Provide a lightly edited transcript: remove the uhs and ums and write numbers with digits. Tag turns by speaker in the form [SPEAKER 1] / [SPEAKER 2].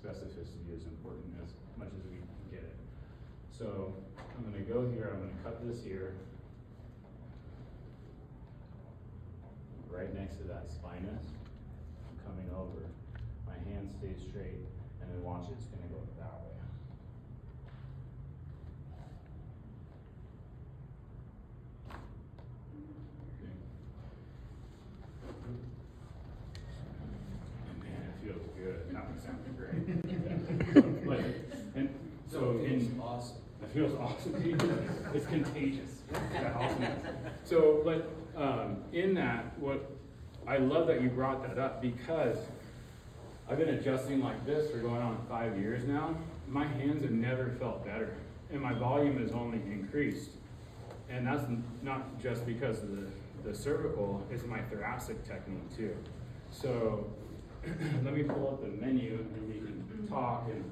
[SPEAKER 1] specificity is important as much as we can get it. So I'm gonna go here, I'm gonna cut this here. Right next to that spinous. I'm coming over. My hand stays straight, and then watch it's gonna go that way. Man, it feels good. That one sounded great. But, and so
[SPEAKER 2] Awesome.
[SPEAKER 1] it feels awesome. It's contagious. That awesome. So, but in that, what I love that you brought that up, because I've been adjusting like this for going on 5 years now. My hands have never felt better, and my volume has only increased. And that's not just because of the cervical; it's my thoracic technique too. So let me pull up the menu, and we can talk and